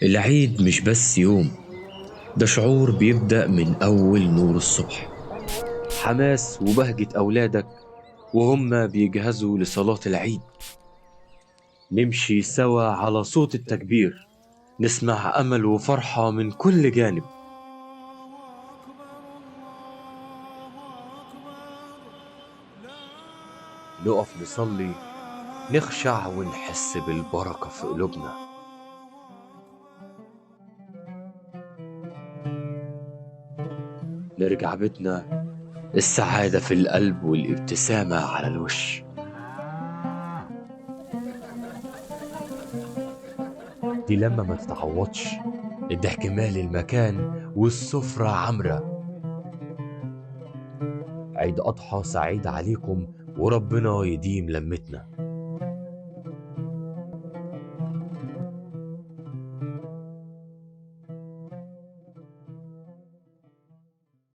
العيد مش بس يوم، ده شعور بيبدأ من أول نور الصبح. حماس وبهجة أولادك وهم بيجهزوا لصلاة العيد. نمشي سوا على صوت التكبير، نسمع أمل وفرحة من كل جانب. نقف نصلي، نخشع ونحس بالبركة في قلوبنا. نرجع بيتنا، السعادة في القلب والابتسامة على الوش. دي لما ما تتعوضش، الضحك مالي المكان والسفرة عمرة. عيد أضحى سعيد عليكم وربنا يديم لمتنا.